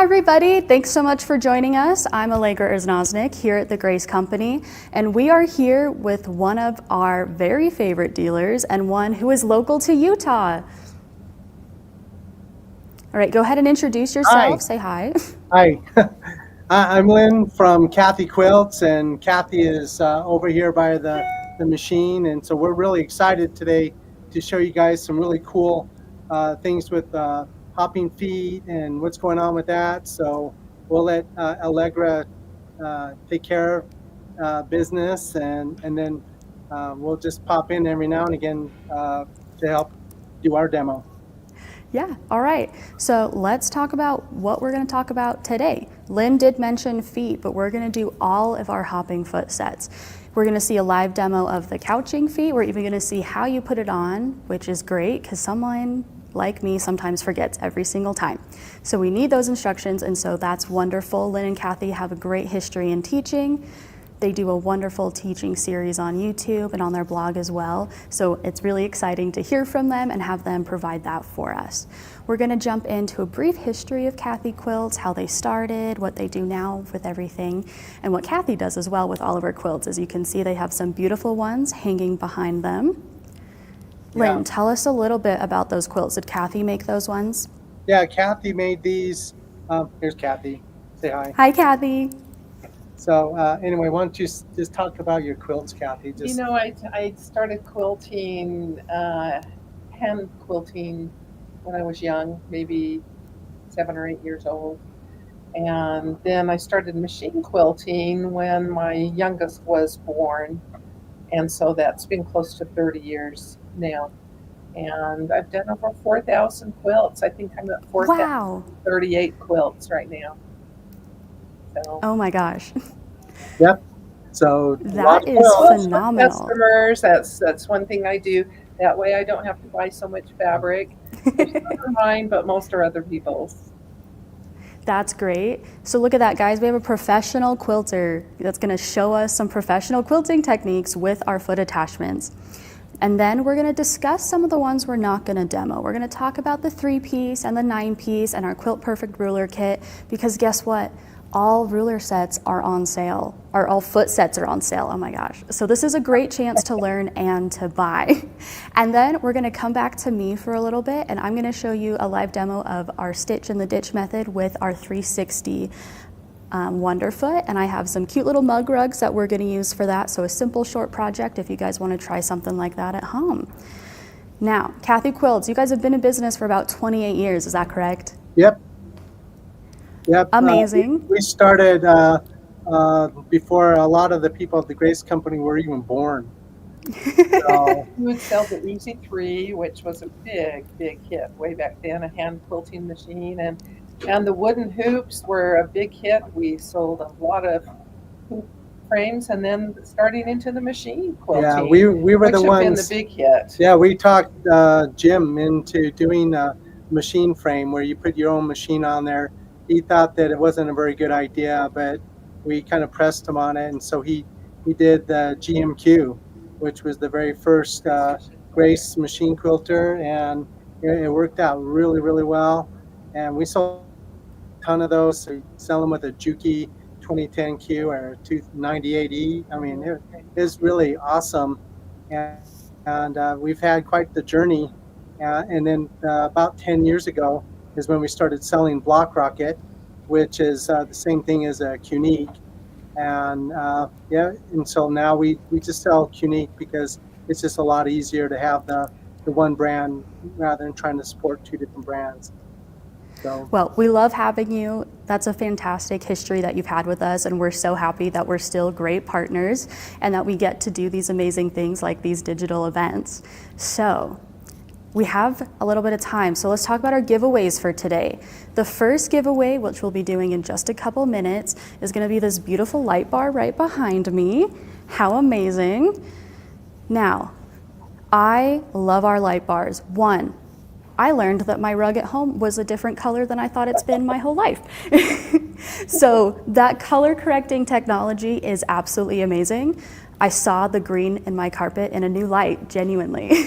everybody. Thanks so much for joining us. I'm Allegra Erznosnik here at the Grace Company, and we are here with one of our very favorite dealers and one who is local to Utah. All right, go ahead and introduce yourself. Hi. Say hi. Hi, I'm Lynn from Kathy Quilts, and Kathy is over here by the machine. And so we're really excited today to show you guys some really cool things with hopping feet and what's going on with that. So we'll let Allegra take care of business, and then we'll just pop in every now and again to help do our demo. Yeah, all right. So let's talk about what we're going to talk about today. Lynn did mention feet, but we're going to do all of our hopping foot sets. We're going to see a live demo of the couching feet. We're even going to see how you put it on, which is great because someone like me sometimes forgets every single time. So we need those instructions, and so that's wonderful. Lynn and Kathy have a great history in teaching. They do a wonderful teaching series on YouTube and on their blog as well. So it's really exciting to hear from them and have them provide that for us. We're going to jump into a brief history of Kathy Quilts, how they started, what they do now with everything, and what Kathy does as well with all of her quilts. As you can see, they have some beautiful ones hanging behind them. Yeah. Lynn, tell us a little bit about those quilts. Did Kathy make those ones? Yeah, Kathy made these. Here's Kathy. Say hi. Hi, Kathy. So anyway, why don't you just talk about your quilts, Kathy? You know, I started quilting, hand quilting when I was young, maybe 7 or 8 years old. And then I started machine quilting when my youngest was born. And so that's been close to 30 years now. And I've done over 4,000 quilts. I think I'm at 4,038 quilts right now. So. Oh my gosh. Yep. So that is phenomenal. Customers, that's one thing I do. That way I don't have to buy so much fabric. Some are mine, but most are other people's. That's great. So look at that, guys. We have a professional quilter that's going to show us some professional quilting techniques with our foot attachments. And then we're going to discuss some of the ones we're not going to demo. We're going to talk about the 3-piece and the 9-piece and our Quilt Perfect ruler kit, because guess what? All ruler sets are on sale, or all foot sets are on sale. Oh my gosh. So this is a great chance to learn and to buy. And then we're going to come back to me for a little bit, and I'm going to show you a live demo of our stitch in the ditch method with our 360 Wonderfoot. And I have some cute little mug rugs that we're going to use for that. So a simple short project if you guys want to try something like that at home. Now, Kathy Quilts, you guys have been in business for about 28 years. Is that correct? Yep. Yep. Amazing. We started before a lot of the people at the Grace Company were even born. So. We would sell the Easy 3, which was a big hit way back then, a hand quilting machine. And the wooden hoops were a big hit. We sold a lot of hoop frames, and then starting into the machine quilting. Yeah, we were the ones. Been the big hit. Yeah, we talked Jim into doing a machine frame where you put your own machine on there. He thought that it wasn't a very good idea, but we kind of pressed him on it, and so he did the GMQ, which was the very first Grace machine quilter, and it worked out really well. And we sold a ton of those. So you sell them with a Juki 2010Q or a 298E. I mean, it is really awesome, and we've had quite the journey. And then about 10 years ago is when we started selling Block Rocket, which is the same thing as a Qnique. And and so now we just sell Qnique because it's just a lot easier to have the one brand rather than trying to support 2 different brands. So. Well, we love having you. That's a fantastic history that you've had with us, and we're so happy that we're still great partners and that we get to do these amazing things like these digital events. So we have a little bit of time, so let's talk about our giveaways for today. The first giveaway, which we'll be doing in just a couple minutes, is going to be this beautiful light bar right behind me. How amazing. Now, I love our light bars. One, I learned that my rug at home was a different color than I thought it's been my whole life. So that color correcting technology is absolutely amazing. I saw the green in my carpet in a new light, genuinely.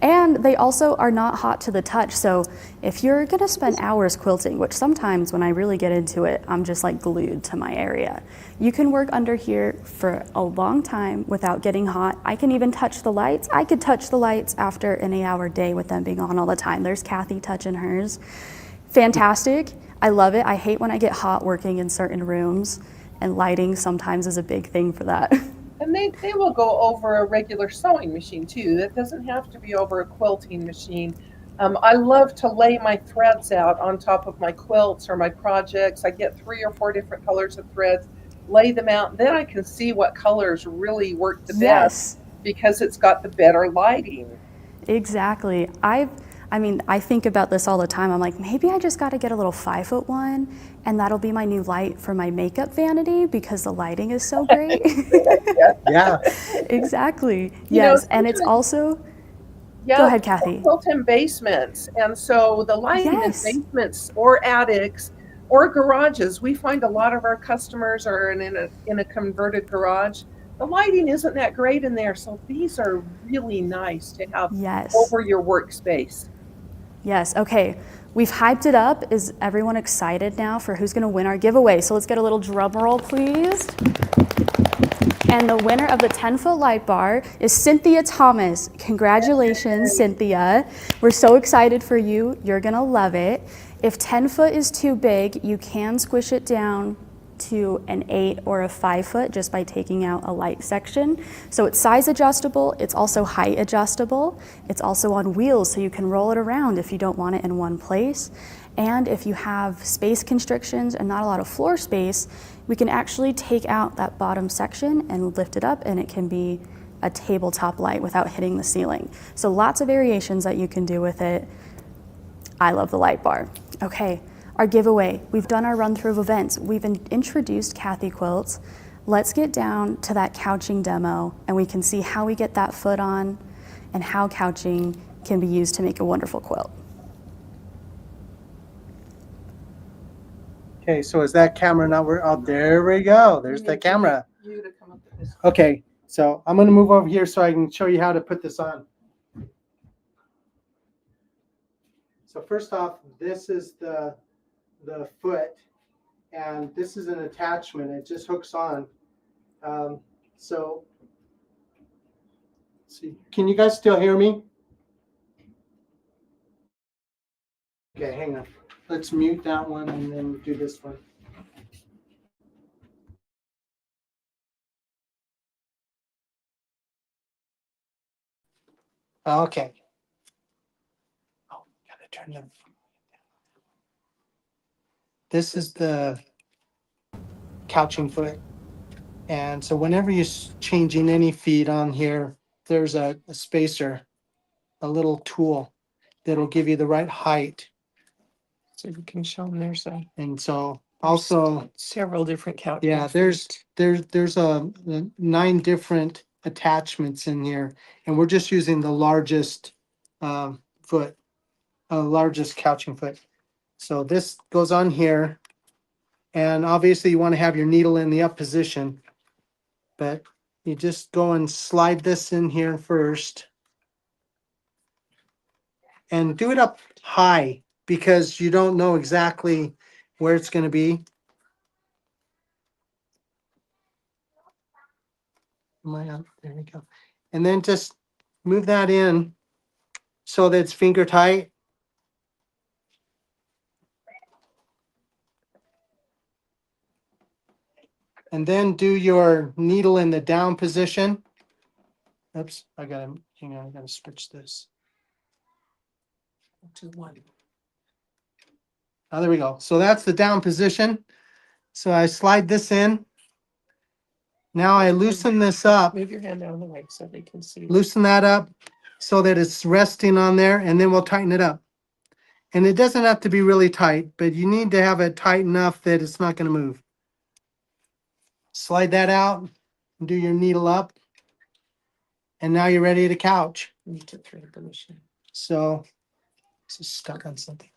And they also are not hot to the touch. So if you're gonna spend hours quilting, which sometimes when I really get into it, I'm just like glued to my area, you can work under here for a long time without getting hot. I can even touch the lights. I could touch the lights after an 8-hour day with them being on all the time. There's Kathy touching hers. Fantastic. I love it. I hate when I get hot working in certain rooms, and lighting sometimes is a big thing for that. And they will go over a regular sewing machine too. That doesn't have to be over a quilting machine. I love to lay my threads out on top of my quilts or my projects. I get 3 or 4 different colors of threads, lay them out, then I can see what colors really work the best Yes, because it's got the better lighting. exactly. I think about this all the time. I'm like, maybe I just got to get a little 5-foot one, and that'll be my new light for my makeup vanity because the lighting is so great. Yeah. Exactly. You know, Yes, and it's sometimes, also. Go yeah, ahead, people Kathy. quilt in basements. And so the lighting in Yes. basements or attics or garages, we find a lot of our customers are in a converted garage. The lighting isn't that great in there. So these are really nice to have Yes. over your workspace. Yes. Okay. We've hyped it up. Is everyone excited now for who's going to win our giveaway? So let's get a little drum roll, please. And the winner of the 10-foot light bar is Cynthia Thomas. Congratulations, Cynthia. We're so excited for you. You're going to love it. If 10 foot is too big, you can squish it down to an 8 or a 5 foot just by taking out a light section. So it's size adjustable. It's also height adjustable. It's also on wheels, so you can roll it around if you don't want it in one place. And if you have space constrictions and not a lot of floor space, we can actually take out that bottom section and lift it up, and it can be a tabletop light without hitting the ceiling. So lots of variations that you can do with it. I love the light bar. Okay, our giveaway. We've done our run through of events. We've introduced Kathy Quilts. Let's get down to that couching demo, and we can see how we get that foot on and how couching can be used to make a wonderful quilt. Okay, so is that camera not working? Oh, there we go. There's the camera. You to come up with this. Okay, so I'm going to move over here so I can show you how to put this on. So first off, this is the foot, and this is an attachment. It just hooks on. So can you guys still hear me? Okay, hang on. Let's mute that one and then do this one. Okay. Oh, gotta turn them. This is the couching foot. And so whenever you're changing any feet on here, there's a spacer, a little tool that'll give you the right height. So you can show them there's And so also, several different couches. yeah, there's a 9 different attachments in here, and we're just using the largest foot, largest couching foot. So this goes on here, and obviously you want to have your needle in the up position, but you just go and slide this in here first, and do it up high because you don't know exactly where it's going to be. Am I up? There we go. And then just move that in so that it's finger tight. And then do your needle in the down position. Oops, hang on, I gotta switch this to 1. Oh, there we go. So that's the down position. So I slide this in. Now I loosen this up, Move your hand down the way so they can see. loosen that up so that it's resting on there, and then we'll tighten it up. And it doesn't have to be really tight, but you need to have it tight enough that it's not going to move. Slide that out and do your needle up. And now you're ready to couch. You need to thread the machine. So this is stuck on something.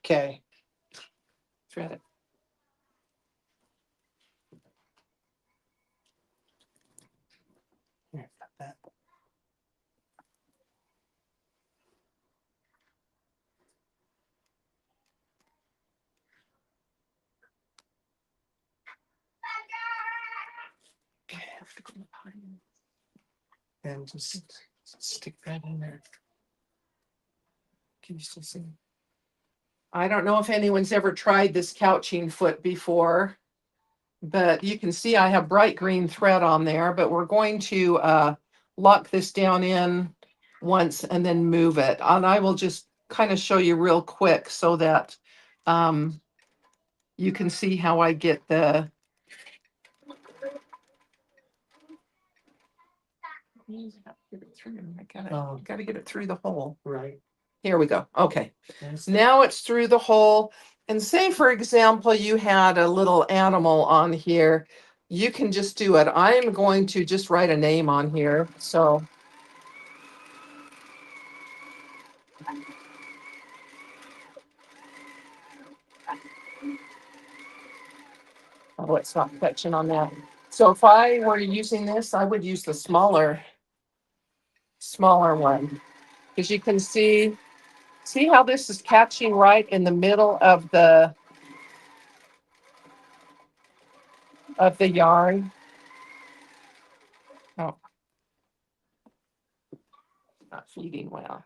Okay. Thread it. Here, got that. And just stick that in there. Can you still see? I don't know if anyone's ever tried this couching foot before, but you can see I have bright green thread on there, but we're going to lock this down in once and then move it. And I will just kind of show you real quick so that you can see how I get the. Gotta get it through the hole. Right. Here we go. Okay. Now it's through the hole. And say, for example, you had a little animal on here. You can just do it. I'm going to just write a name on here. So. Oh, it's not catching on that. So if I were using this, I would use the smaller one. Because you can see how this is catching right in the middle of the yarn. Oh, not feeding well.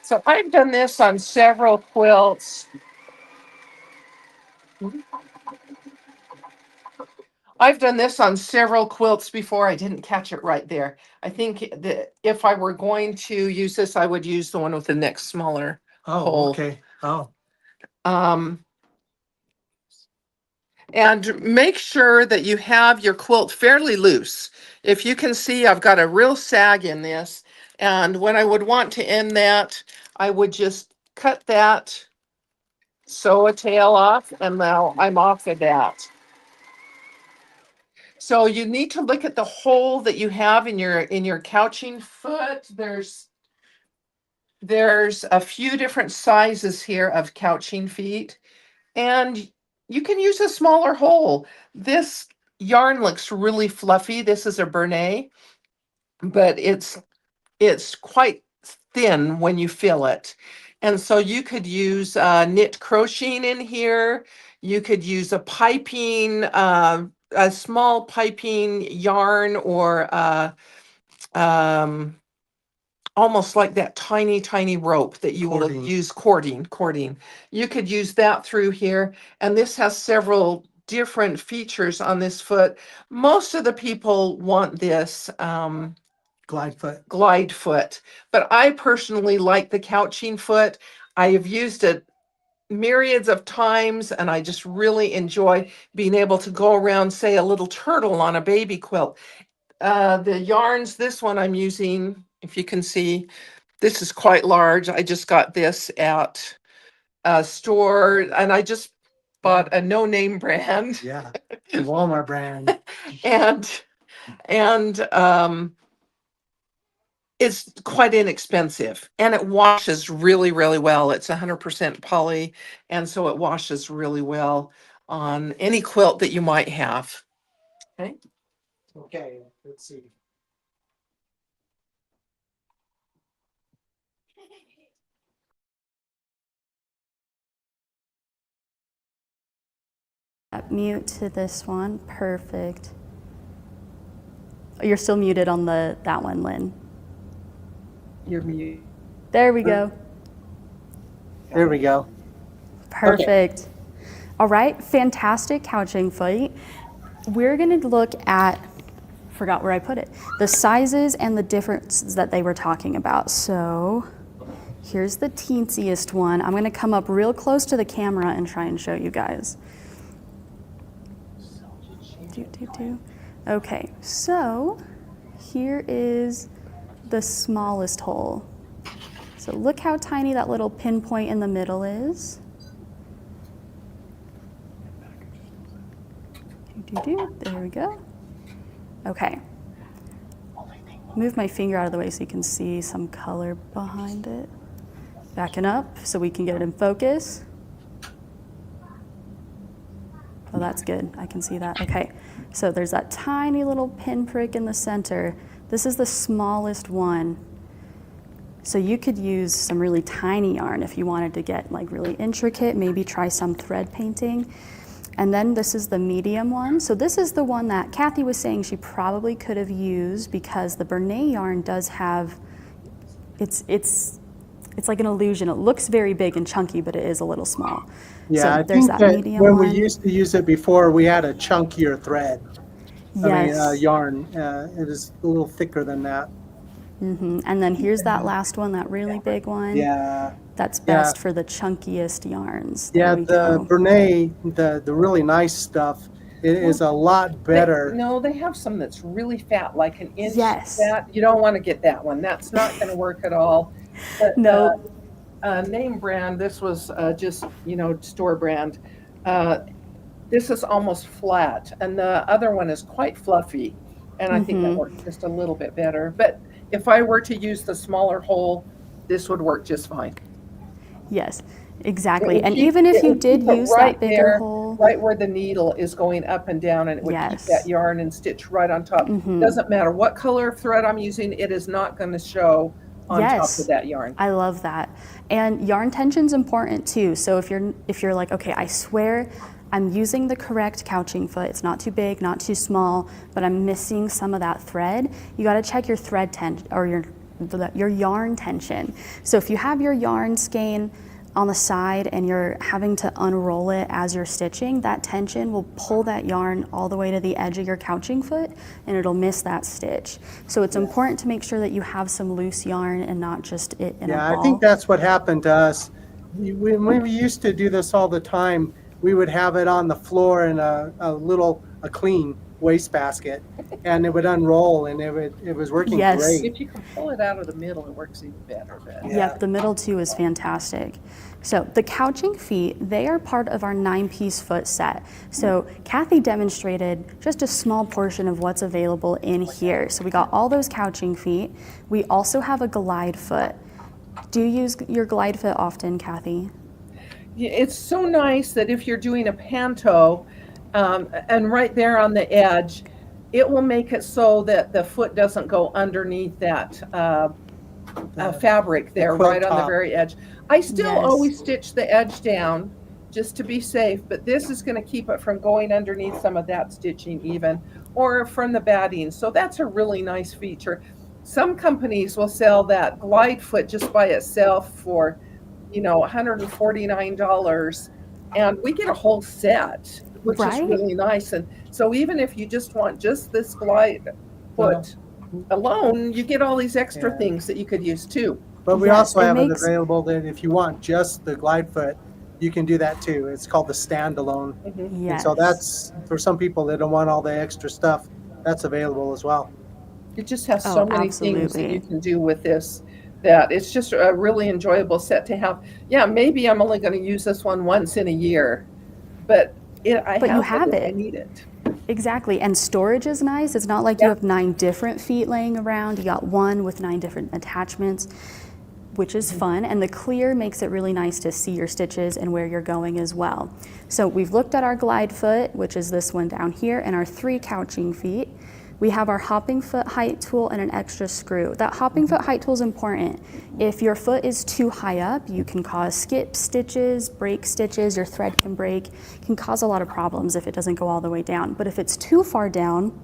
So I've done this on several quilts. I've done this on several quilts before. I didn't catch it right there. I think that if I were going to use this, I would use the one with the next smaller hole. Okay. Oh. And make sure that you have your quilt fairly loose. If you can see, I've got a real sag in this. And when I would want to end that, I would just cut that, sew a tail off, and now I'm off of that. So you need to look at the hole that you have in your couching foot. There's a few different sizes here of couching feet, and you can use a smaller hole. This yarn looks really fluffy. This is a Bernay, but it's quite thin when you fill it. And so you could use knit crocheting in here. You could use a piping, a small piping yarn, or almost like that tiny rope that you will Cording. use cording. You could use that through here. And this has several different features on this foot. Most of the people want this glide foot, but I personally like the couching foot. I have used it myriads of times, and I just really enjoy being able to go around, say, a little turtle on a baby quilt. The yarns, this one I'm using, if you can see, this is quite large. I just got this at a store, and I just bought a no-name brand. Yeah. The Walmart brand. and it's quite inexpensive, and it washes really well. It's 100% poly, and so it washes really well on any quilt that you might have. Okay. Let's see. Mute to this one. Perfect. You're still muted on that one, Lynn. You're mute. There we go. There we go. Perfect. Okay. All right, fantastic couching foot. We're going to look at, forgot where I put it, the sizes and the differences that they were talking about. So here's the teensiest one. I'm going to come up real close to the camera and try and show you guys. Okay, so here is the smallest hole. So look how tiny that little pinpoint in the middle is. There we go. Okay. Move my finger out of the way so you can see some color behind it. Backing up so we can get it in focus. Oh, that's good. I can see that. Okay. So there's that tiny little pinprick in the center. This is the smallest one. So you could use some really tiny yarn if you wanted to get like really intricate, maybe try some thread painting. And then this is the medium one. So this is the one that Kathy was saying she probably could have used because the Bernay yarn does have, it's like an illusion. It looks very big and chunky, but it is a little small. Yeah, so I there's think that that medium when one. we used to use it before, we had a chunkier thread. Yes. I mean, yarn. It is a little thicker than that. And then here's that last one, that really big one. Yeah. That's best for the chunkiest yarns. Yeah, There we the go. Bernay, the really nice stuff, it is a lot better. They have some that's really fat, like an inch Yes. fat. You don't want to get that one. That's not going to work at all. But, No. Name brand, this was just, store brand. This is almost flat, and the other one is quite fluffy, and I think that works just a little bit better. But if I were to use the smaller hole, this would work just fine. Yes, exactly. And even if you did use that bigger hole, right where the needle is going up and down, and it would keep that yarn and stitch right on top. Doesn't matter what color of thread I'm using, it is not going to show on top of that yarn. I love that. And yarn tension's important too. So if you're like, okay, I swear I'm using the correct couching foot, it's not too big, not too small, but I'm missing some of that thread, you got to check your thread tension or your yarn tension. So if you have your yarn skein on the side and you're having to unroll it as you're stitching, that tension will pull that yarn all the way to the edge of your couching foot and it'll miss that stitch. So it's important to make sure that you have some loose yarn and not just it in a ball. Yeah, I think that's what happened to us. When we used to do this all the time, we would have it on the floor in a clean wastebasket, and it would unroll, and it was working great. If you can pull it out of the middle, it works even better. Yep, the middle too is fantastic. So the couching feet, they are part of our 9-piece foot set. So Kathy demonstrated just a small portion of what's available in here. So we got all those couching feet. We also have a glide foot. Do you use your glide foot often, Kathy? It's so nice that if you're doing a panto, and right there on the edge, it will make it so that the foot doesn't go underneath that fabric there, right on the very edge. I still always stitch the edge down just to be safe, but this is going to keep it from going underneath some of that stitching even, or from the batting. So that's a really nice feature. Some companies will sell that glide foot just by itself for $149, and we get a whole set, which is really nice. And so even if you just want just this glide foot alone, you get all these extra things that you could use too. But we also have it available that if you want just the glide foot, you can do that too. It's called the standalone. And so that's for some people that don't want all the extra stuff. That's available as well. It just has so many things that you can do with this, that it's just a really enjoyable set to have. Yeah, maybe I'm only going to use this one once in a year, but you have it. I need it. Exactly, and storage is nice. It's not like you have 9 different feet laying around. You got one with 9 different attachments, which is fun, and the clear makes it really nice to see your stitches and where you're going as well. So we've looked at our glide foot, which is this one down here, and our 3 couching feet. We have our hopping foot height tool and an extra screw. That hopping foot height tool is important. If your foot is too high up, you can cause skip stitches, break stitches, your thread can break. It can cause a lot of problems if it doesn't go all the way down. But if it's too far down,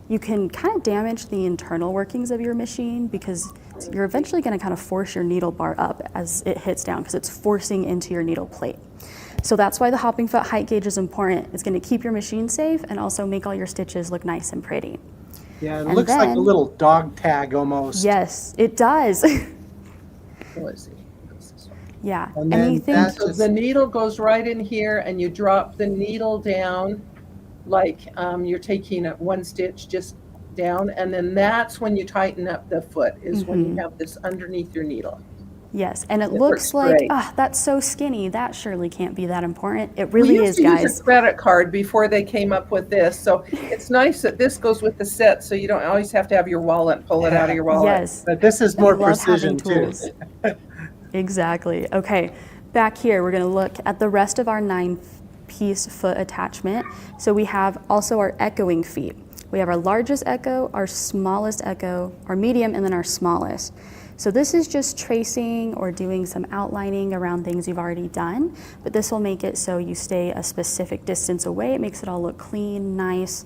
you can kind of damage the internal workings of your machine because you're eventually going to kind of force your needle bar up as it hits down because it's forcing into your needle plate. So that's why the hopping foot height gauge is important. It's going to keep your machine safe and also make all your stitches look nice and pretty. Yeah, it looks like a little dog tag almost. Yes, it does. Let's see. Yeah. And then so the needle goes right in here, and you drop the needle down like you're taking one stitch just down, and then that's when you tighten up the foot, is when you have this underneath your needle. Yes, and it looks like, that's so skinny. That surely can't be that important. It really is, guys. We used to use a credit card before they came up with this, so it's nice that this goes with the set, so you don't always have to have your wallet and pull it out of your wallet. Yes. But this is more precision too. Exactly. Okay, back here, we're going to look at the rest of our 9-piece foot attachment. So we have also our echoing feet. We have our largest echo, our smallest echo, our medium, and then our smallest. So this is just tracing or doing some outlining around things you've already done, but this will make it so you stay a specific distance away. It makes it all look clean, nice,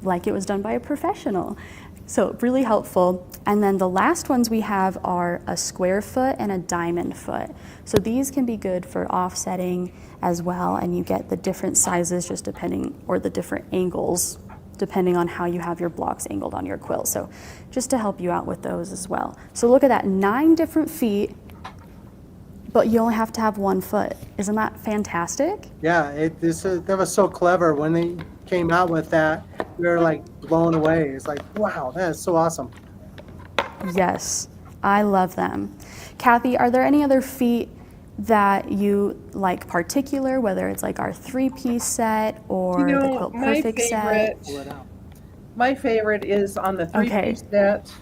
like it was done by a professional. So really helpful. And then the last ones we have are a square foot and a diamond foot. So these can be good for offsetting as well, and you get the different sizes just depending, or the different angles, depending on how you have your blocks angled on your quilt. So just to help you out with those as well. So look at that, 9 different feet, but you only have to have 1 foot. Isn't that fantastic? Yeah, that was so clever. When they came out with that, we were like blown away. It's like, wow, that is so awesome. Yes, I love them. Kathy, are there any other feet that you like particular, whether it's like our 3-piece set or the Quilt Perfect set? My favorite is on the 3-piece set.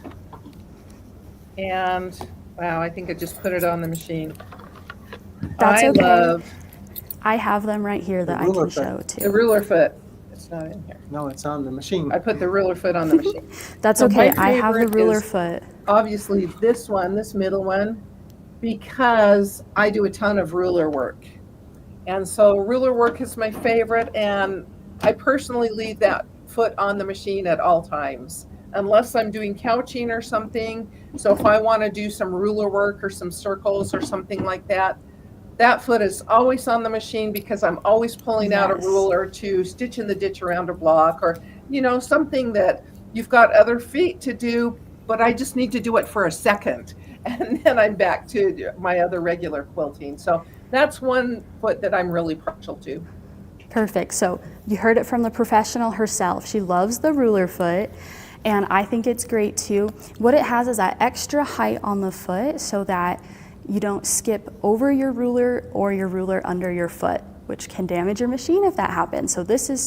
And wow, I think I just put it on the machine. That's okay. I have them right here that I can show too. The ruler foot. It's not in here. No, it's on the machine. I put the ruler foot on the machine. That's okay. I have the ruler foot. Obviously this one, this middle one, because I do a ton of ruler work. And so ruler work is my favorite, and I personally leave that foot on the machine at all times, unless I'm doing couching or something. So if I want to do some ruler work or some circles or something like that, that foot is always on the machine, because I'm always pulling out a ruler to stitch in the ditch around a block, or, you know, something that you've got other feet to do, but I just need to do it for a second. And then I'm back to my other regular quilting. So that's one foot that I'm really partial to. Perfect. So you heard it from the professional herself. She loves the ruler foot, and I think it's great too. What it has is that extra height on the foot so that you don't skip over your ruler or your ruler under your foot, which can damage your machine if that happens. So this is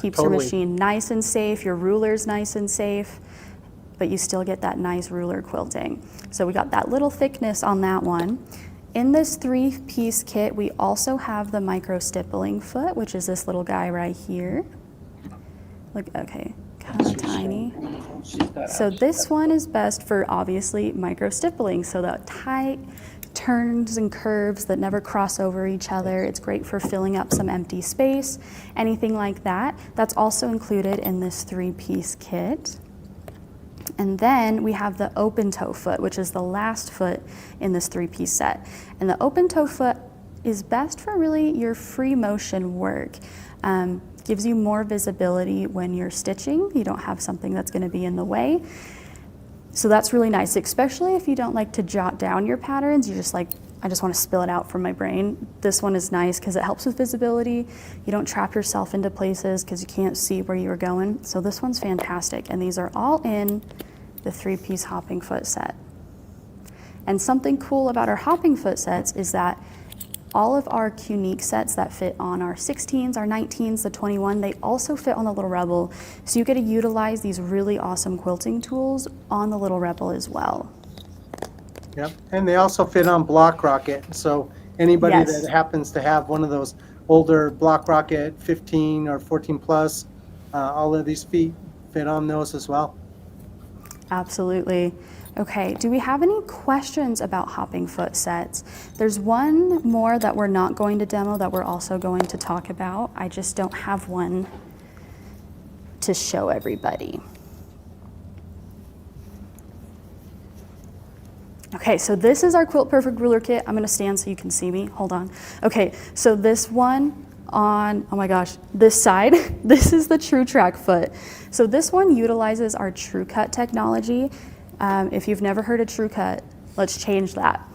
keeps your machine nice and safe, your ruler's nice and safe, but you still get that nice ruler quilting. So we got that little thickness on that one. In this 3-piece kit, we also have the micro stippling foot, which is this little guy right here. Look, okay, kind of tiny. So this one is best for obviously micro stippling, so that tight turns and curves that never cross over each other. It's great for filling up some empty space, anything like that. That's also included in this 3-piece kit. And then we have the open toe foot, which is the last foot in this 3-piece set. And the open toe foot is best for really your free motion work. Gives you more visibility when you're stitching. You don't have something that's going to be in the way. So that's really nice, especially if you don't like to jot down your patterns. You're just like, I just want to spill it out from my brain. This one is nice because it helps with visibility. You don't trap yourself into places because you can't see where you were going. So this one's fantastic. And these are all in the 3-piece hopping foot set. And something cool about our hopping foot sets is that all of our Qnique sets that fit on our 16s, our 19s, the 21, they also fit on the Little Rebel. So you get to utilize these really awesome quilting tools on the Little Rebel as well. Yep, and they also fit on Block Rocket. So anybody that happens to have one of those older Block Rocket 15 or 14 plus, all of these feet fit on those as well. Absolutely. Okay, do we have any questions about hopping foot sets? There's one more that we're not going to demo that we're also going to talk about. I just don't have one to show everybody. Okay, so this is our Quilt Perfect ruler kit. I'm gonna stand so you can see me. Hold on. Okay, so this one on, oh my gosh, this side, this is the True Track foot. So this one utilizes our True Cut technology. If you've never heard of True Cut, let's change that.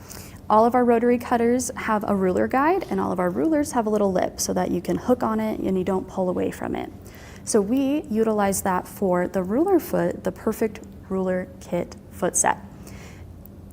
All of our rotary cutters have a ruler guide, and all of our rulers have a little lip so that you can hook on it and you don't pull away from it. So we utilize that for the ruler foot, the Perfect Ruler Kit foot set.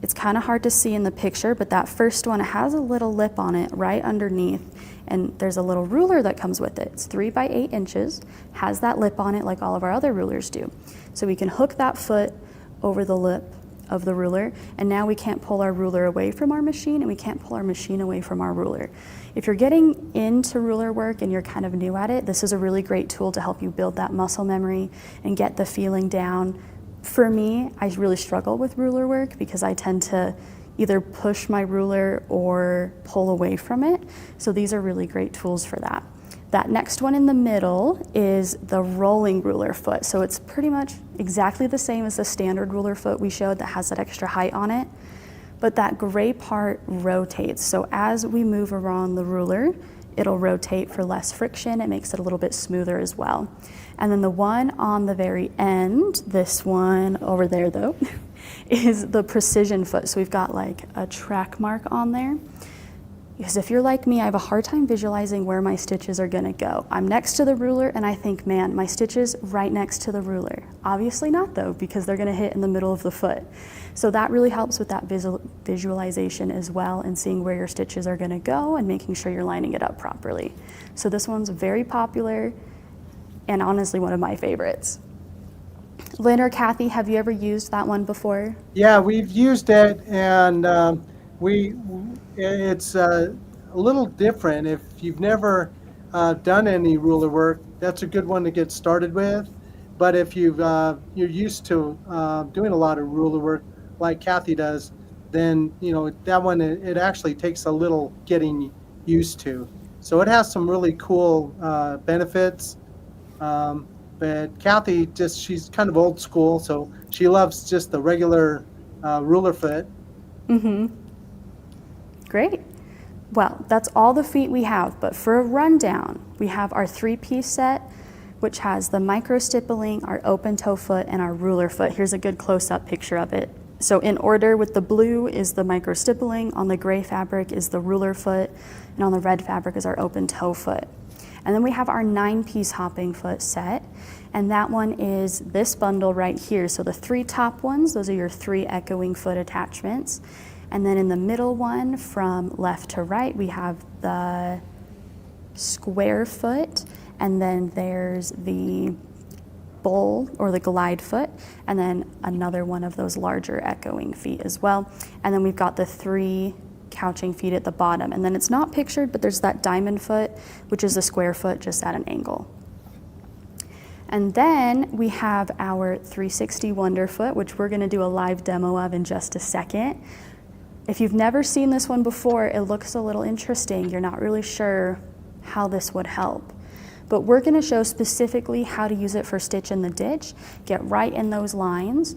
It's kind of hard to see in the picture, but that first one has a little lip on it right underneath, and there's a little ruler that comes with it. It's 3 by 8 inches, has that lip on it like all of our other rulers do. So we can hook that foot over the lip of the ruler, and now we can't pull our ruler away from our machine, and we can't pull our machine away from our ruler. If you're getting into ruler work and you're kind of new at it, this is a really great tool to help you build that muscle memory and get the feeling down. For me, I really struggle with ruler work because I tend to either push my ruler or pull away from it. So these are really great tools for that. That next one in the middle is the rolling ruler foot. So it's pretty much exactly the same as the standard ruler foot we showed that has that extra height on it, but that gray part rotates. So as we move around the ruler, it'll rotate for less friction. It makes it a little bit smoother as well. And then the one on the very end, this one over there though, is the precision foot. So we've got like a track mark on there. Because if you're like me, I have a hard time visualizing where my stitches are gonna go. I'm next to the ruler and I think, man, my stitches right next to the ruler. Obviously not though, because they're gonna hit in the middle of the foot. So that really helps with that visualization as well, and seeing where your stitches are gonna go and making sure you're lining it up properly. So this one's very popular and honestly one of my favorites. Lynn or Kathy, have you ever used that one before? Yeah, we've used it, and it's a little different. If you've never done any ruler work, that's a good one to get started with. But if you're used to doing a lot of ruler work like Kathy does, then that one it actually takes a little getting used to. So it has some really cool benefits. But Kathy, she's kind of old school, so she loves just the regular ruler foot. Mm-hmm. Great. Well, that's all the feet we have, but for a rundown, we have our 3-piece set, which has the micro stippling, our open toe foot, and our ruler foot. Here's a good close-up picture of it. So in order, with the blue is the micro stippling, on the gray fabric is the ruler foot, and on the red fabric is our open toe foot. And then we have our 9-piece hopping foot set, and that one is this bundle right here. So the 3 top ones, those are your 3 echoing foot attachments. And then in the middle one, from left to right, we have the square foot, and then there's the bowl or the glide foot, and then another one of those larger echoing feet as well. And then we've got the 3 couching feet at the bottom. And then it's not pictured, but there's that diamond foot, which is a square foot just at an angle. And then we have our 360 Wonderfoot, which we're gonna do a live demo of in just a second. If you've never seen this one before, it looks a little interesting. You're not really sure how this would help. But we're gonna show specifically how to use it for stitch in the ditch, get right in those lines,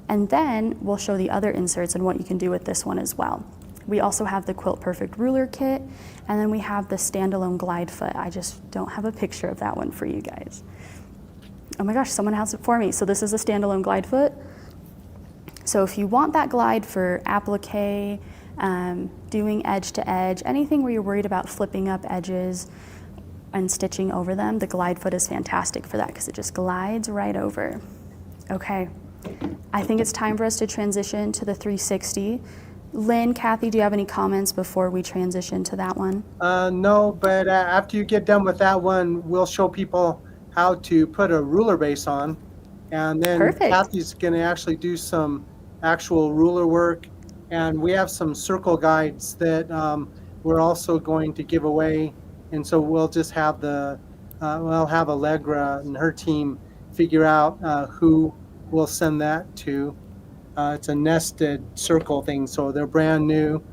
and then we'll show the other inserts and what you can do with this one as well. We also have the Quilt Perfect ruler kit, and then we have the standalone glide foot. I just don't have a picture of that one for you guys. Oh my gosh, someone has it for me. So this is a standalone glide foot. So if you want that glide for applique, doing edge to edge, anything where you're worried about flipping up edges and stitching over them, the glide foot is fantastic for that because it just glides right over. Okay, I think it's time for us to transition to the 360. Lynn, Kathy, do you have any comments before we transition to that one? No, but after you get done with that one, we'll show people how to put a ruler base on. And then Perfect. Kathy's going to actually do some actual ruler work. And we have some circle guides that we're also going to give away. And so we'll just have we'll have Allegra and her team figure out who we'll send that to. It's a nested circle thing, so they're brand new,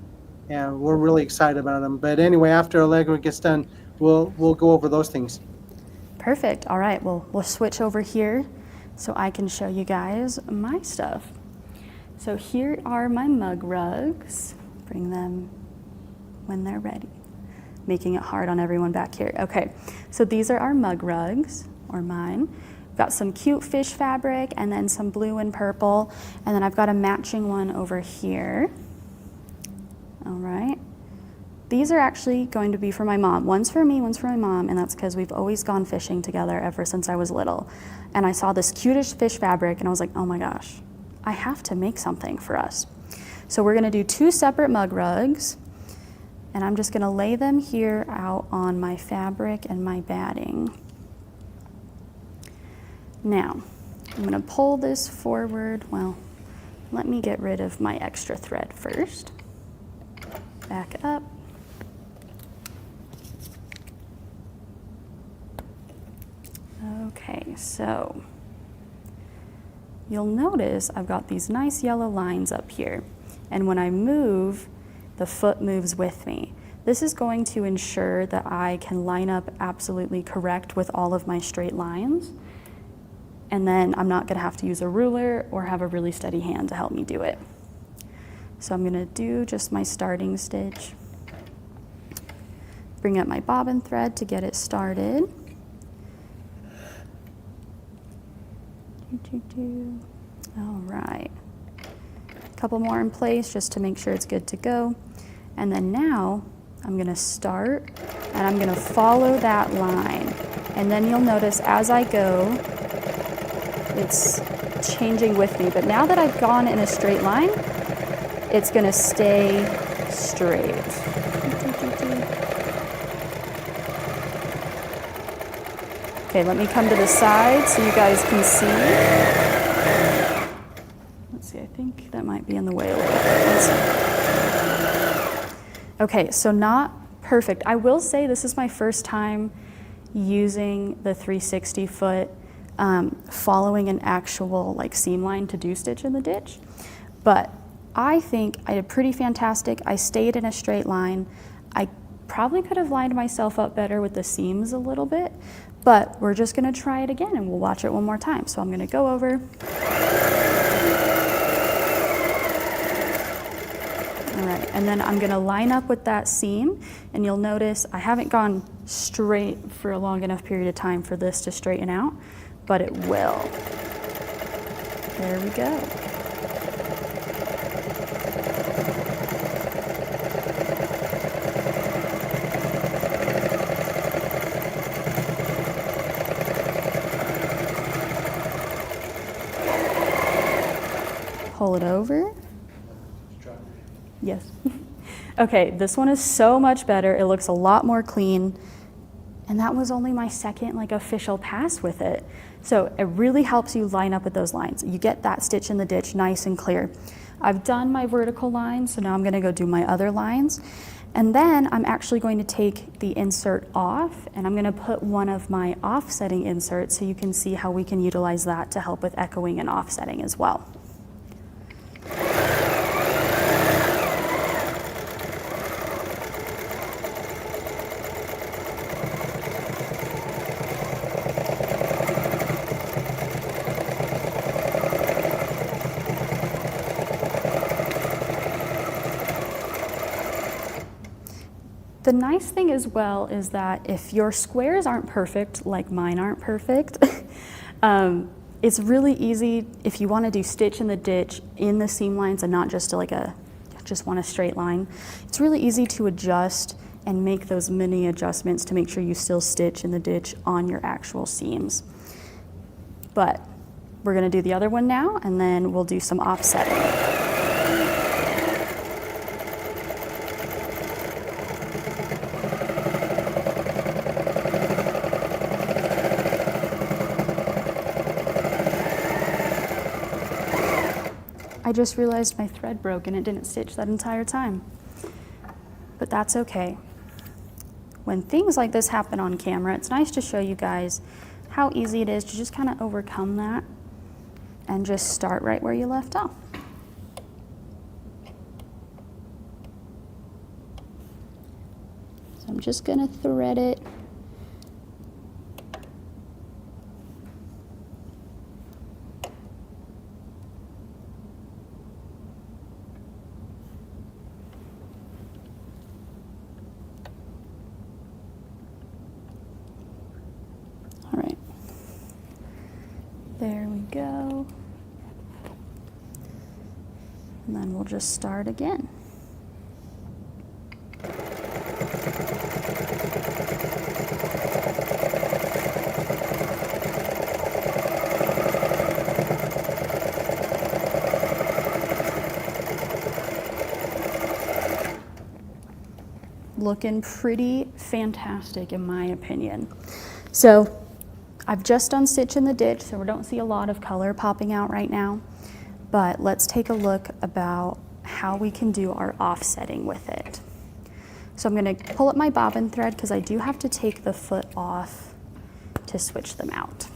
and we're really excited about them. But anyway, after Allegra gets done, we'll go over those things. Perfect. All right, well, we'll switch over here so I can show you guys my stuff. So here are my mug rugs. Bring them when they're ready. Making it hard on everyone back here. Okay, so these are our mug rugs, or mine. Got some cute fish fabric and then some blue and purple, and then I've got a matching one over here. All right. These are actually going to be for my mom. One's for me, one's for my mom, and that's because we've always gone fishing together ever since I was little. And I saw this cutish fish fabric and I was like, oh my gosh, I have to make something for us. So we're gonna do 2 separate mug rugs, and I'm just gonna lay them here out on my fabric and my batting. Now, I'm gonna pull this forward. Well, Let me get rid of my extra thread first. Back up. Okay, so you'll notice I've got these nice yellow lines up here, and when I move, the foot moves with me. This is going to ensure that I can line up absolutely correct with all of my straight lines, and then I'm not gonna have to use a ruler or have a really steady hand to help me do it. So I'm gonna do just my starting stitch, bring up my bobbin thread to get it started. All right, a couple more in place just to make sure it's good to go. And then now I'm gonna start and I'm gonna follow that line. And then you'll notice as I go, it's changing with me. But now that I've gone in a straight line, it's gonna stay straight. Okay, let me come to the side so you guys can see. Let's see, I think that might be in the way a little bit. Okay, so not perfect. I will say this is my first time using the 360 foot, following an actual like seam line to do stitch in the ditch. But I think I did pretty fantastic. I stayed in a straight line. I probably could have lined myself up better with the seams a little bit, but we're just gonna try it again and we'll watch it one more time. So I'm gonna go over. All right, and then I'm gonna line up with that seam, and you'll notice I haven't gone straight for a long enough period of time for this to straighten out, but it will. There we go. Pull it over. Yes. Okay, this one is so much better. It looks a lot more clean. And that was only my second like official pass with it. So it really helps you line up with those lines. You get that stitch in the ditch nice and clear. I've done my vertical lines, so now I'm gonna go do my other lines. And then I'm actually going to take the insert off, and I'm gonna put one of my offsetting inserts so you can see how we can utilize that to help with echoing and offsetting as well. The nice thing as well is that if your squares aren't perfect, like mine aren't perfect, it's really easy if you want to do stitch in the ditch in the seam lines and not just just want a straight line. It's really easy to adjust and make those mini adjustments to make sure you still stitch in the ditch on your actual seams. But we're going to do the other one now, and then we'll do some offsetting. I just realized my thread broke and it didn't stitch that entire time. But that's okay. When things like this happen on camera, it's nice to show you guys how easy it is to just kind of overcome that and just start right where you left off. So I'm just gonna thread it. There we go. And then we'll just start again. Looking pretty fantastic in my opinion. So I've just done stitch in the ditch, so we don't see a lot of color popping out right now. but let's take a look about how we can do our offsetting with it. So I'm going to pull up my bobbin thread because I do have to take the foot off to switch them out.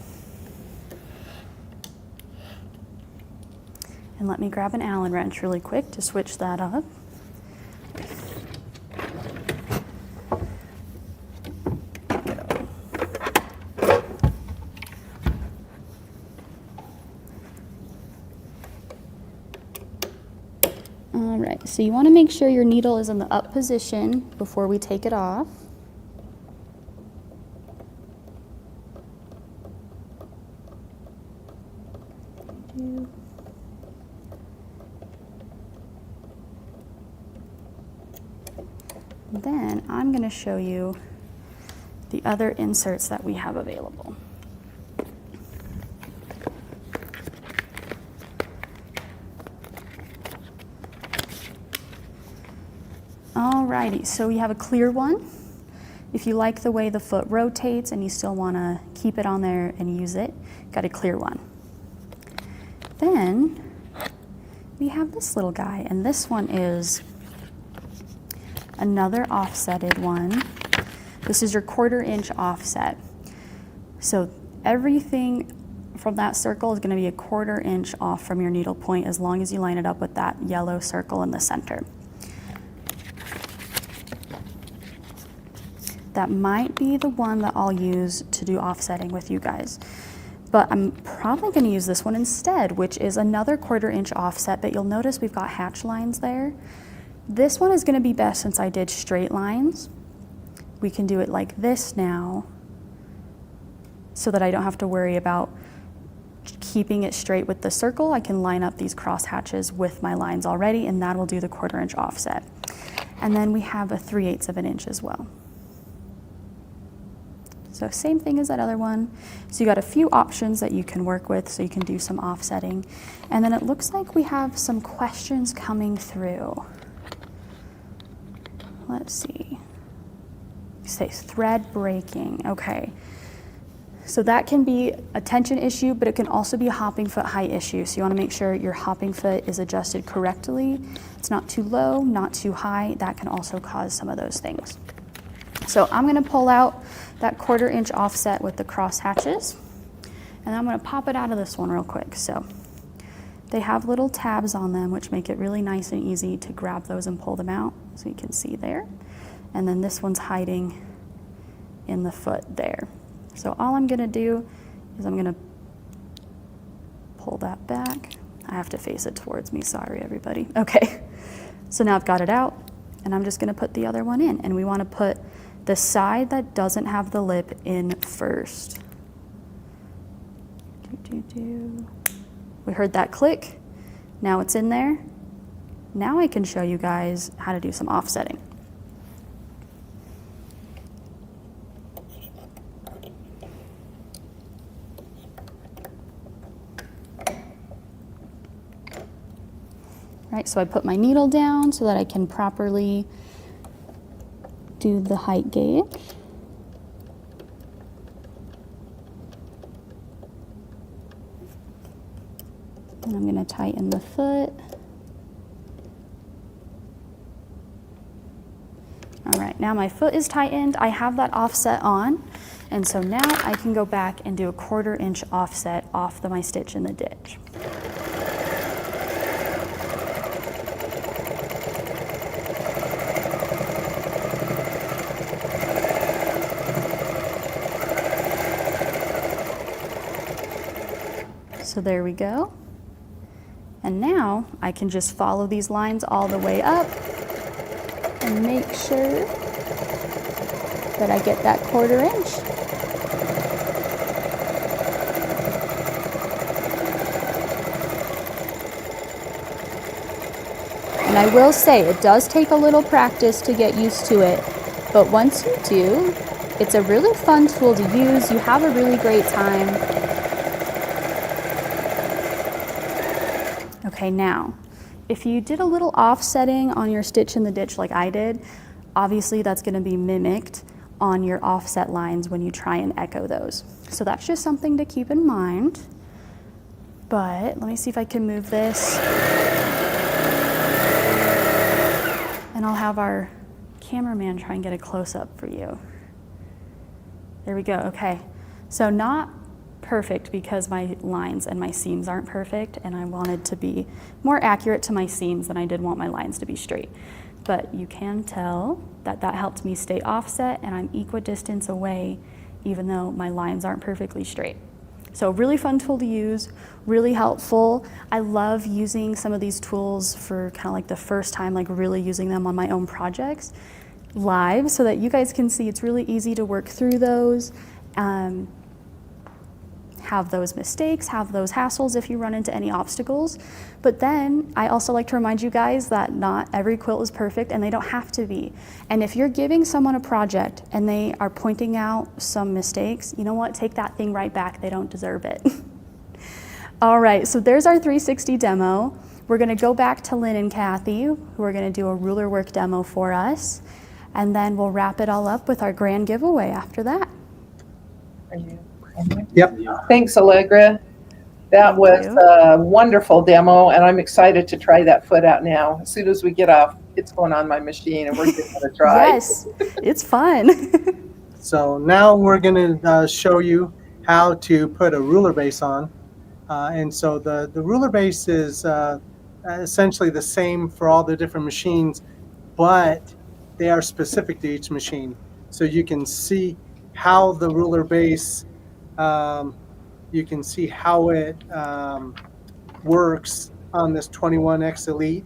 And let me grab an Allen wrench really quick to switch that up. All right, so you want to make sure your needle is in the up position before we take it off. Then I'm going to show you the other inserts that we have available. Alrighty, so we have a clear one. If you like the way the foot rotates and you still want to keep it on there and use it, got a clear one. Then we have this little guy, and this one is another offsetted one. This is your 1/4 inch offset. So everything from that circle is going to be a 1/4 inch off from your needle point as long as you line it up with that yellow circle in the center. That might be the one that I'll use to do offsetting with you guys. But I'm probably going to use this one instead, which is another 1/4 inch offset, but you'll notice we've got hatch lines there. This one is going to be best since I did straight lines. We can do it like this now so that I don't have to worry about keeping it straight with the circle. I can line up these cross hatches with my lines already, and that will do the 1/4 inch offset. And then we have a 3/8 of an inch as well. So same thing as that other one. So you got a few options that you can work with so you can do some offsetting. And then it looks like we have some questions coming through. Let's see. You say thread breaking. Okay. So that can be a tension issue, but it can also be a hopping foot height issue. So you want to make sure your hopping foot is adjusted correctly. It's not too low, not too high. That can also cause some of those things. So I'm going to pull out that 1/4 inch offset with the cross hatches, and I'm going to pop it out of this one real quick. So they have little tabs on them, which make it really nice and easy to grab those and pull them out, so you can see there. And then this one's hiding in the foot there. So all I'm going to do is I'm going to pull that back. I have to face it towards me, sorry everybody. Okay, so now I've got it out, and I'm just going to put the other one in, and we want to put the side that doesn't have the lip in first. We heard that click. Now it's in there. Now I can show you guys how to do some offsetting. Right, so I put my needle down so that I can properly do the height gauge. And I'm going to tighten the foot. All right, now my foot is tightened. I have that offset on, and so now I can go back and do a 1/4 inch offset off my stitch in the ditch. So there we go. And now I can just follow these lines all the way up and make sure that I get that 1/4 inch. And I will say, it does take a little practice to get used to it, but once you do, it's a really fun tool to use. You have a really great time. Okay, now, if you did a little offsetting on your stitch in the ditch like I did, obviously that's going to be mimicked on your offset lines when you try and echo those. So that's just something to keep in mind. But let me see if I can move this. And I'll have our cameraman try and get a close-up for you. There we go, okay. So not perfect because my lines and my seams aren't perfect, and I wanted to be more accurate to my seams than I did want my lines to be straight. But you can tell that that helped me stay offset and I'm equidistant away even though my lines aren't perfectly straight. So really fun tool to use, really helpful. I love using some of these tools for kind of like the first time, like really using them on my own projects live so that you guys can see it's really easy to work through those. Have those mistakes, have those hassles if you run into any obstacles. But then I also like to remind you guys that not every quilt is perfect and they don't have to be. And if you're giving someone a project and they are pointing out some mistakes, you know what, take that thing right back, they don't deserve it. All right, so there's our 360 demo. We're gonna go back to Lynn and Kathy, who are gonna do a ruler work demo for us. And then we'll wrap it all up with our grand giveaway after that. Are you? Yep. Thanks, Allegra. That Thank was you. a wonderful demo, and I'm excited to try that foot out now. As soon as we get off, it's going on my machine, and we're giving it a try. Yes, it's fun. So now we're going to show you how to put a ruler base on. And so the ruler base is essentially the same for all the different machines, but they are specific to each machine. So you can see how the ruler base, you can see how it works on this 21X Elite.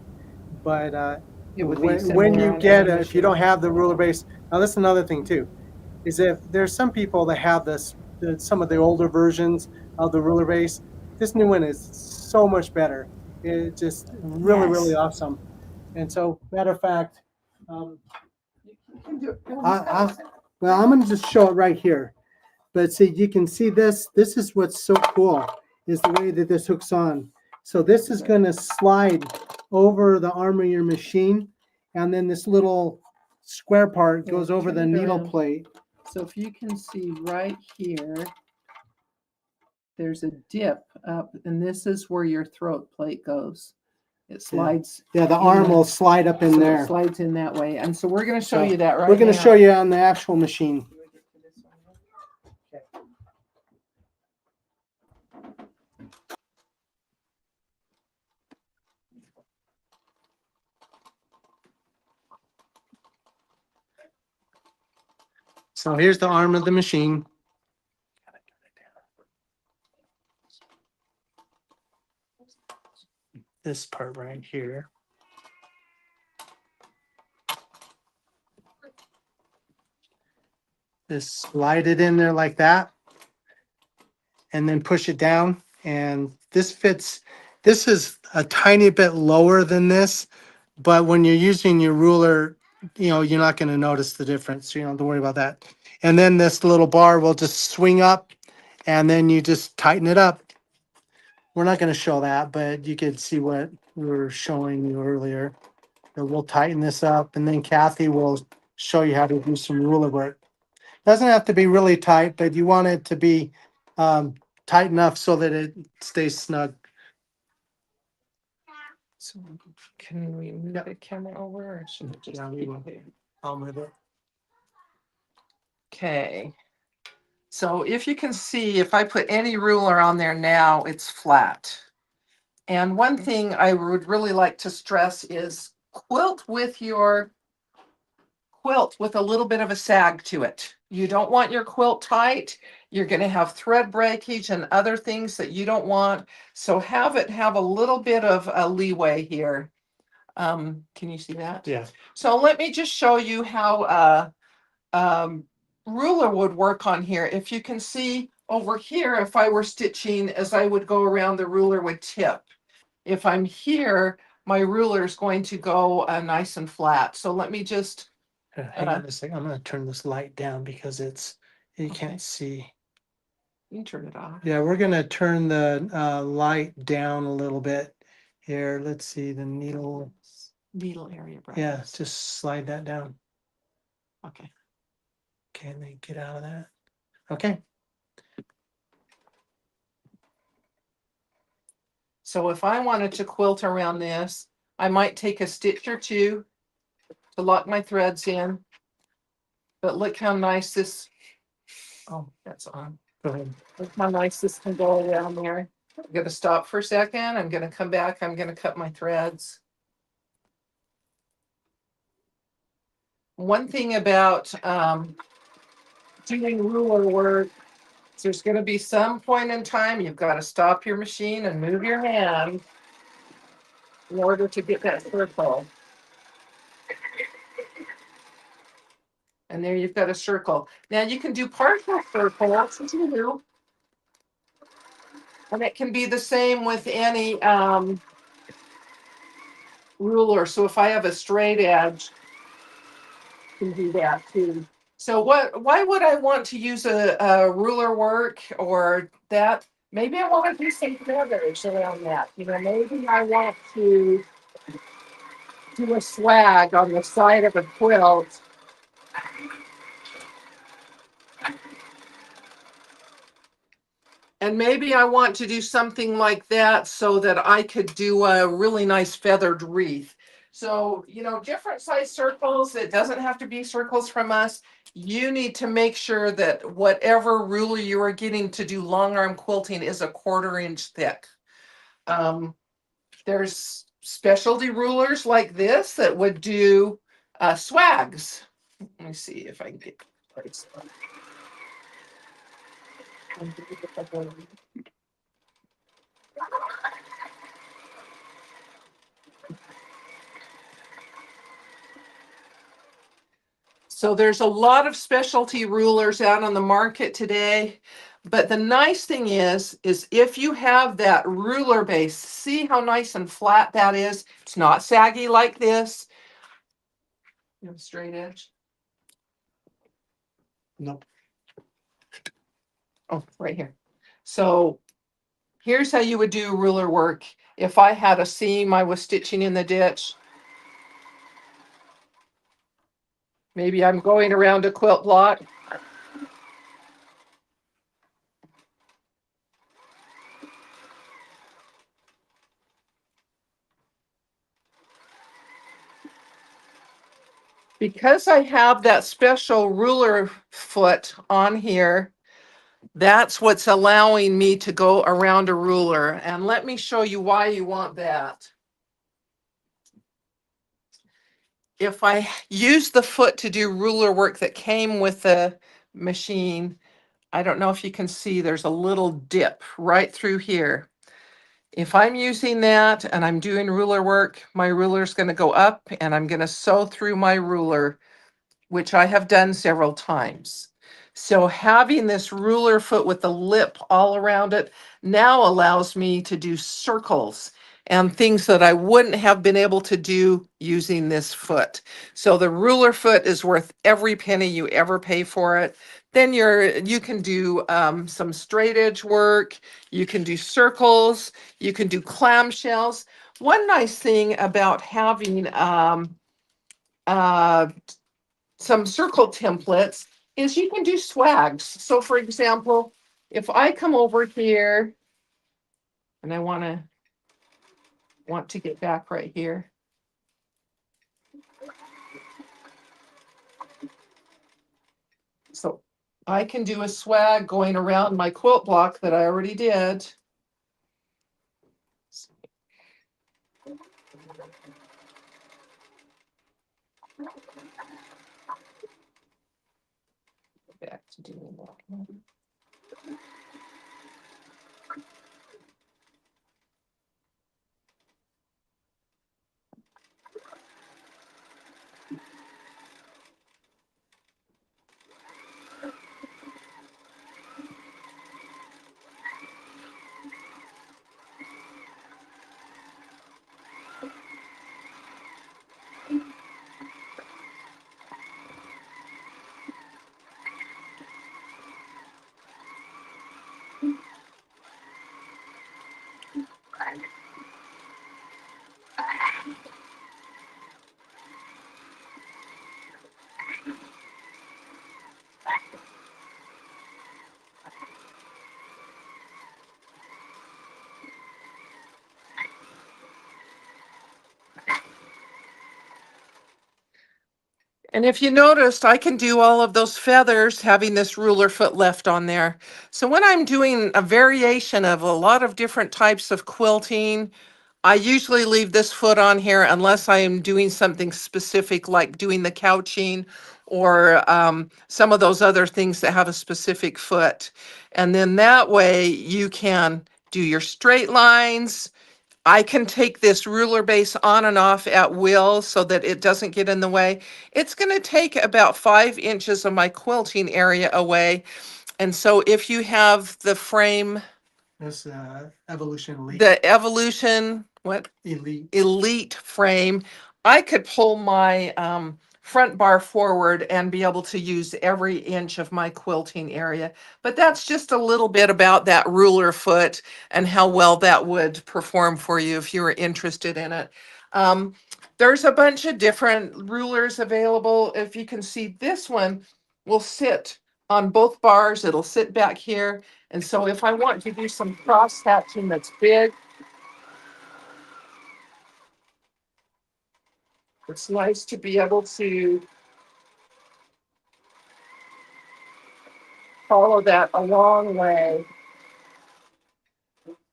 But It would be when similar you on get any it, if you don't have the ruler base, now this is another thing too, is if there's some people that have some of the older versions of the ruler base, this new one is so much better. It's just really, really Yes. awesome. And so, matter of fact, You can do it. well, I'm going to just show it right here. But see, you can see this. This is what's so cool, is the way that this hooks on. So this is going to slide over the arm of your machine, and then this little square part goes over the needle plate. So if you can see right here, there's a dip up, and this is where your throat plate goes. It slides. Yeah, the arm will slide up in So there. it slides in that way. And so we're going to show So you that right we're going now. to show you on the actual machine. So here's the arm of the machine. This part right here. Just slide it in there like that, and then push it down. And this fits. This is a tiny bit lower than this, but when you're using your ruler, you're not going to notice the difference. So you don't have to worry about that. And then this little bar will just swing up, and then you just tighten it up. We're not going to show that, but you can see what we were showing you earlier. So we'll tighten this up, and then Kathy will show you how to do some ruler work. Doesn't have to be really tight, but you want it to be tight enough so that it stays snug. So can we move the camera over or should it just keep it? I'll move it. Okay. So if you can see, if I put any ruler on there now, it's flat. And one thing I would really like to stress is quilt with your quilt with a little bit of a sag to it. You don't want your quilt tight. You're going to have thread breakage and other things that you don't want. So have it have a little bit of a leeway here. Can you see that? Yeah. So let me just show you how ruler would work on here. If you can see over here, if I were stitching, as I would go around, the ruler would tip. If I'm here, my ruler is going to go nice and flat. So let me just Hang on a second. I'm going to turn this light down because you can't see. you can turn it off. Yeah, we're going to turn the light down a little bit here. Let's see the needle. Needle area Yeah, brightness. just slide that down. Okay. Okay, and then get out of that. Okay. So if I wanted to quilt around this, I might take a stitch or two to lock my threads in. But look how nice this, oh, that's on. Go ahead. Look how nice this can go around there. I'm gonna stop for a second. I'm gonna come back. I'm gonna cut my threads. One thing about doing ruler work, there's gonna be some point in time you've got to stop your machine and move your hand in order to get that circle. And there you've got a circle. Now you can do partial circles too. And it can be the same with any ruler. So if I have a straight edge, I can do that too. So why would I want to use a ruler work or that? Maybe I want to do some feathers around that. You know, maybe I want to do a swag on the side of a quilt. And maybe I want to do something like that so that I could do a really nice feathered wreath. So, you know, different size circles, it doesn't have to be circles from us. You need to make sure that whatever ruler you are getting to do long arm quilting is a 1/4 inch thick. There's specialty rulers like this that would do swags. Let me see if I can get place. So there's a lot of specialty rulers out on the market today. But the nice thing is if you have that ruler base, see how nice and flat that is? It's not saggy like this. You have a straight edge? Nope. Oh, right here. So here's how you would do ruler work. If I had a seam I was stitching in the ditch, maybe I'm going around a quilt block. Because I have that special ruler foot on here, that's what's allowing me to go around a ruler. And let me show you why you want that. If I use the foot to do ruler work that came with the machine, I don't know if you can see, there's a little dip right through here. If I'm using that and I'm doing ruler work, my ruler's going to go up and I'm going to sew through my ruler, which I have done several times. So having this ruler foot with the lip all around it now allows me to do circles and things that I wouldn't have been able to do using this foot. So the ruler foot is worth every penny you ever pay for it. Then you can do some straight edge work, you can do circles, you can do clamshells. One nice thing about having uh, some circle templates is you can do swags. So for example, if I come over here and I want to get back right here. So I can do a swag going around my quilt block that I already did. Back to doing that. And if you noticed, I can do all of those feathers having this ruler foot left on there. So when I'm doing a variation of a lot of different types of quilting, I usually leave this foot on here unless I am doing something specific like doing the couching or some of those other things that have a specific foot. And then that way you can do your straight lines. I can take this ruler base on and off at will so that it doesn't get in the way. It's going to take about 5 inches of my quilting area away. And so if you have the frame, This Evolution Elite. the Evolution, what? Elite frame, I could pull my front bar forward and be able to use every inch of my quilting area. But that's just a little bit about that ruler foot and how well that would perform for you if you were interested in it. There's a bunch of different rulers available. If you can see, this one will sit on both bars. It'll sit back here. And so if I want to do some cross hatching that's big, it's nice to be able to follow that a long way.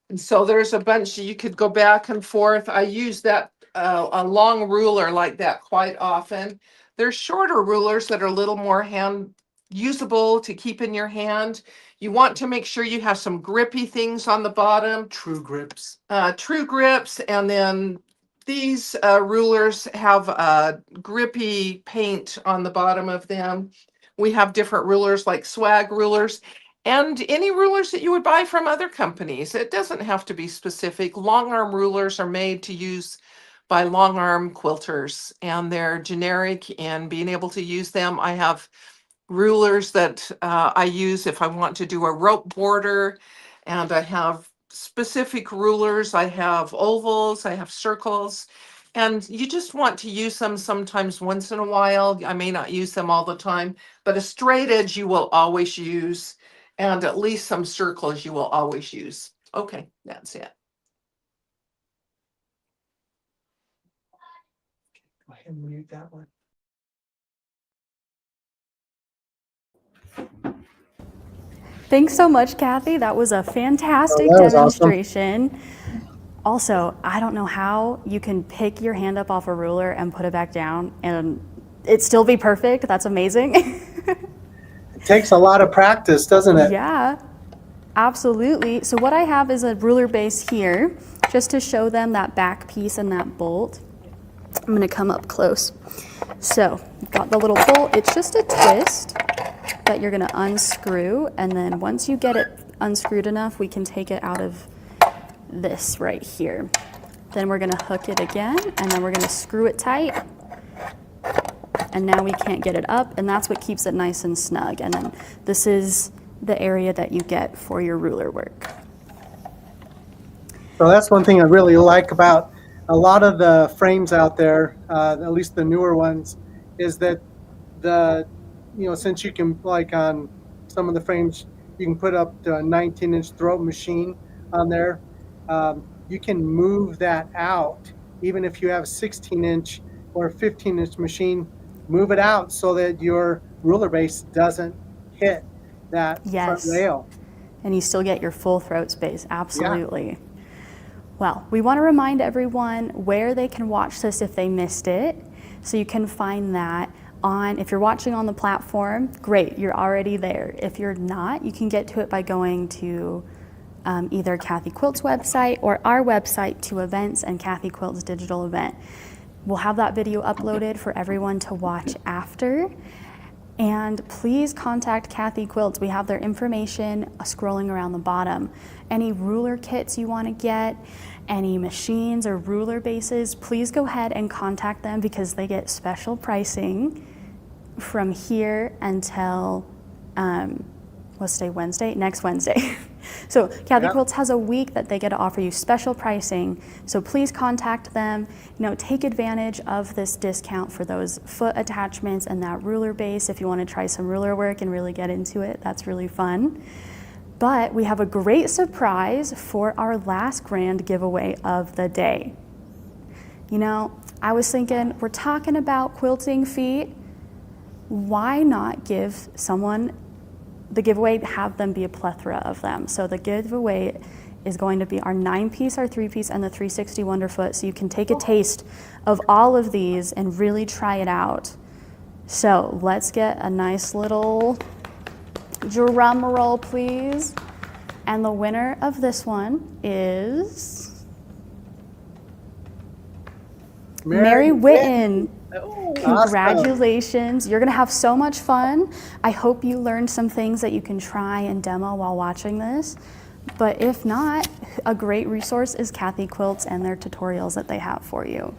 And so there's a bunch, you could go back and forth. I use that a long ruler like that quite often. There's shorter rulers that are a little more hand usable to keep in your hand. You want to make sure you have some grippy things on the bottom. True grips. True grips, and then these rulers have grippy paint on the bottom of them. We have different rulers like swag rulers and any rulers that you would buy from other companies. It doesn't have to be specific. Long arm rulers are made to use by long arm quilters, and they're generic in being able to use them. I have rulers that I use if I want to do a rope border, and I have specific rulers. I have ovals, I have circles, and you just want to use them sometimes once in a while. I may not use them all the time, but a straight edge you will always use, and at least some circles you will always use. Okay, that's it. Go ahead and mute that one. Thanks so much, Kathy. That was a fantastic Oh, that was awesome. demonstration. Also, I don't know how you can pick your hand up off a ruler and put it back down and it still be perfect. That's amazing. It takes a lot of practice, doesn't it? Yeah, absolutely. So what I have is a ruler base here, just to show them that back piece and that bolt. I'm gonna come up close. So you've got the little bolt. It's just a twist that you're gonna unscrew, and then once you get it unscrewed enough, we can take it out of this right here. Then we're gonna hook it again, and then we're gonna screw it tight. And now we can't get it up, and that's what keeps it nice and snug. And then this is the area that you get for your ruler work. So that's one thing I really like about a lot of the frames out there, at least the newer ones, is that since you can, like on some of the frames, you can put up to a 19-inch throat machine on there. You can move that out, even if you have a 16-inch or a 15-inch machine, move it out so that your ruler base doesn't hit that front rail. And you still get your full throat space, absolutely. Yeah. Well, we want to remind everyone where they can watch this if they missed it. So you can find that on, if you're watching on the platform, great, you're already there. If you're not, you can get to it by going to either Kathy Quilts' website or our website to events and Kathy Quilts digital event. We'll have that video uploaded for everyone to watch after. And please contact Kathy Quilts. We have their information scrolling around the bottom. Any ruler kits you want to get, any machines or ruler bases, please go ahead and contact them because they get special pricing from here until, what's today, Wednesday? Next Wednesday. So Kathy Quilts has a week that they get to offer you special pricing. So please contact them. Take advantage of this discount for those foot attachments and that ruler base. If you want to try some ruler work and really get into it, that's really fun. But we have a great surprise for our last grand giveaway of the day. I was thinking, we're talking about quilting feet. why not give someone the giveaway, have them be a plethora of them. So the giveaway is going to be our 9-piece, our 3-piece, and the 360 Wonderfoot. So you can take a taste of all of these and really try it out. So let's get a nice little drum roll, please. And the winner of this one is Mary Witten. Oh, Congratulations. You're going to have so much fun. I hope you learned some things that you can try and demo while watching this. But if not, a great resource is Kathy Quilts and their tutorials that they have for you.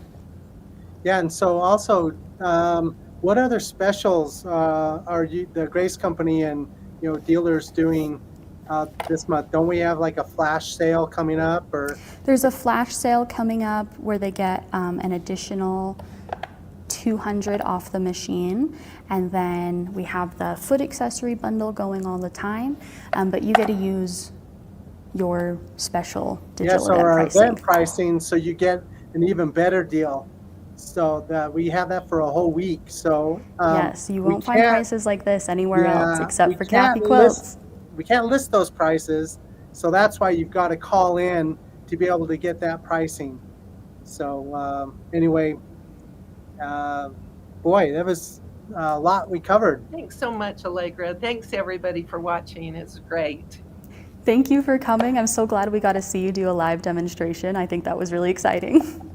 Yeah, and so also, what other specials are you, the Grace Company and dealers doing this month? Don't we have like a flash sale coming up? Or There's a flash sale coming up where they get an additional $200 off the machine, and then we have the foot accessory bundle going all the time, but you get to use your special digital so event our pricing. event pricing, so you get an even better deal. So that we have that for a whole week. So Yes, you we won't find can't- prices like this anywhere else we except for can't Kathy Quilts. we can't list those prices, so that's why you've got to call in to be able to get that pricing. So anyway, boy, that was a lot we covered. thanks so much, Allegra. Thanks everybody for watching. It's great. Thank you for coming. I'm so glad we got to see you do a live demonstration. I think that was really exciting.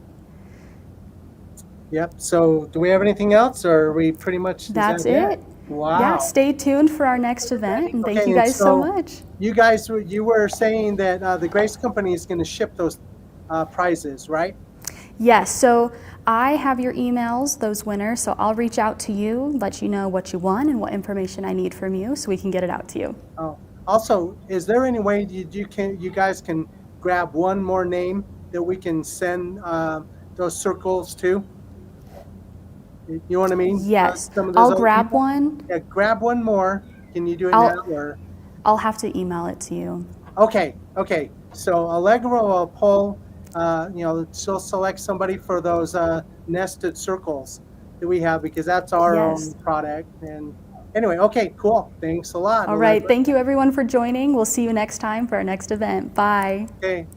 Yep. So do we have anything else, or are we pretty much? That's that it. Wow. Yeah, stay tuned for our next event, and thank Okay, you and guys so so much. You were saying that the Grace Company is going to ship those prizes, right? Yes, so I have your emails, those winners, so I'll reach out to you, let you know what you won and what information I need from you so we can get it out to you. Oh. Also, is there any way you guys can grab one more name that we can send those circles to? You know what I mean? Yes, Some of those I'll other grab people? one. Yeah, grab one more. Can you do it I'll- now? Or I'll have to email it to you. okay. So Allegra will pull. She'll select somebody for those nested circles that we have, because that's our Yes. own product. And anyway, okay, cool. Thanks a lot. All right, Allegra. thank you everyone for joining. We'll see you next time for our next event. Bye. Okay.